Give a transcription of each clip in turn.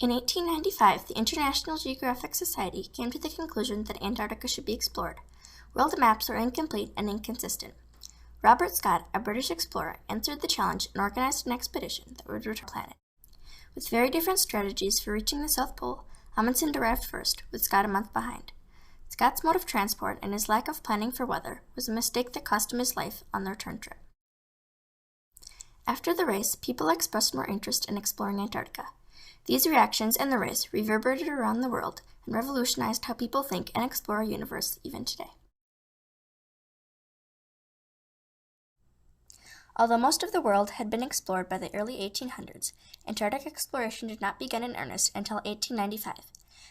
In 1895, the International Geographic Society came to the conclusion that Antarctica should be explored. World maps were incomplete and inconsistent. Robert Scott, a British explorer, answered the challenge and organized an expedition that would return to the planet. With very different strategies for reaching the South Pole, Amundsen arrived first, with Scott a month behind. Scott's mode of transport and his lack of planning for weather was a mistake that cost him his life on the return trip. After the race, people expressed more interest in exploring Antarctica. These reactions and the race reverberated around the world and revolutionized how people think and explore our universe even today. Although most of the world had been explored by the early 1800s, Antarctic exploration did not begin in earnest until 1895.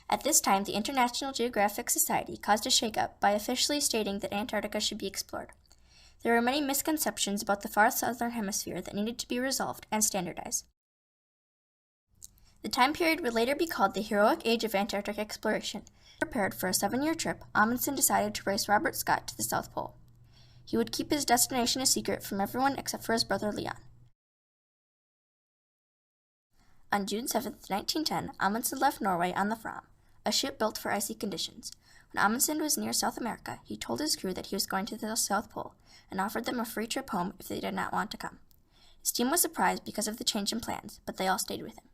At this time, the International Geographic Society caused a shakeup by officially stating that Antarctica should be explored. There were many misconceptions about the far southern hemisphere that needed to be resolved and standardized. The time period would later be called the heroic age of Antarctic exploration. Prepared for a 7-year trip, Amundsen decided to race Robert Scott to the South Pole. He would keep his destination a secret from everyone except for his brother Leon. On June 7, 1910, Amundsen left Norway on the Fram, a ship built for icy conditions. When Amundsen was near South America, he told his crew that he was going to the South Pole and offered them a free trip home if they did not want to come. His team was surprised because of the change in plans, but they all stayed with him.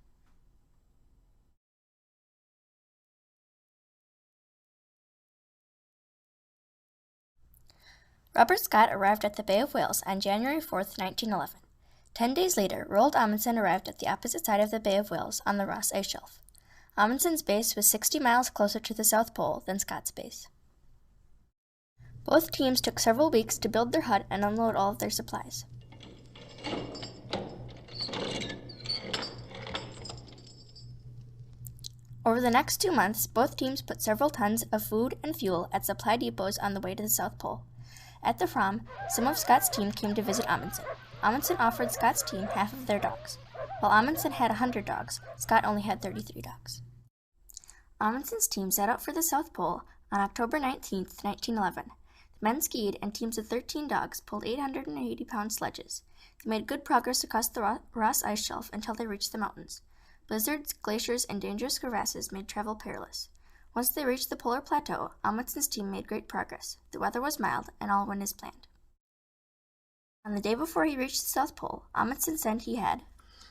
Robert Scott arrived at the Bay of Whales on January 4, 1911. 10 days later, Roald Amundsen arrived at the opposite side of the Bay of Whales on the Ross Ice Shelf. Amundsen's base was 60 miles closer to the South Pole than Scott's base. Both teams took several weeks to build their hut and unload all of their supplies. Over the next 2 months, both teams put several tons of food and fuel at supply depots on the way to the South Pole. At the Fram, some of Scott's team came to visit Amundsen. Amundsen offered Scott's team half of their dogs. While Amundsen had 100 dogs, Scott only had 33 dogs. Amundsen's team set out for the South Pole on October 19, 1911. The men skied, and teams of 13 dogs pulled 880-pound sledges. They made good progress across the Ross Ice Shelf until they reached the mountains. Blizzards, glaciers, and dangerous crevasses made travel perilous. Once they reached the polar plateau, Amundsen's team made great progress. The weather was mild, and all went as planned. On the day before he reached the South Pole, Amundsen said he had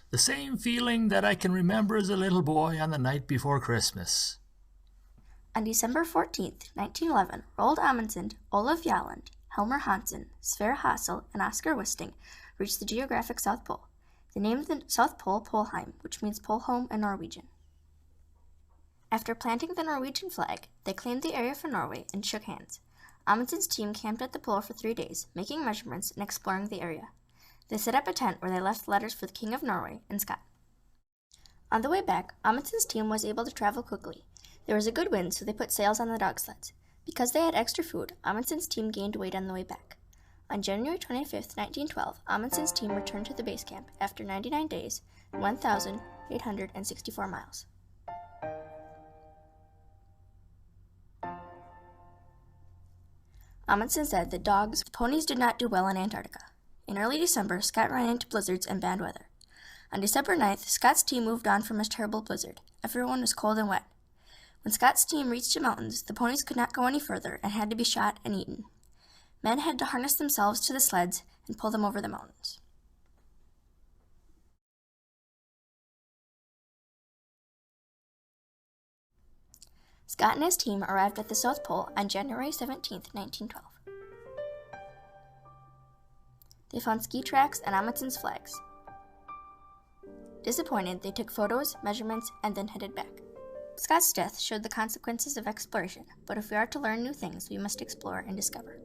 the same feeling that I can remember as a little boy on the night before Christmas. On December 14, 1911, Roald Amundsen, Olaf Jalland, Helmer Hansen, Sverre Hassel, and Oscar Wisting reached the geographic South Pole. They named the South Pole Polheim, which means pole home in Norwegian. After planting the Norwegian flag, they claimed the area for Norway and shook hands. Amundsen's team camped at the pole for 3 days, making measurements and exploring the area. They set up a tent where they left letters for the King of Norway and Scott. On the way back, Amundsen's team was able to travel quickly. There was a good wind, so they put sails on the dog sleds. Because they had extra food, Amundsen's team gained weight on the way back. On January 25, 1912, Amundsen's team returned to the base camp after 99 days and 1,864 miles. Amundsen said that ponies did not do well in Antarctica. In early December, Scott ran into blizzards and bad weather. On December 9th, Scott's team moved on from a terrible blizzard. Everyone was cold and wet. When Scott's team reached the mountains, the ponies could not go any further and had to be shot and eaten. Men had to harness themselves to the sleds and pull them over the mountains. Scott and his team arrived at the South Pole on January 17, 1912. They found ski tracks and Amundsen's flags. Disappointed, they took photos, measurements, and then headed back. Scott's death showed the consequences of exploration, but if we are to learn new things, we must explore and discover.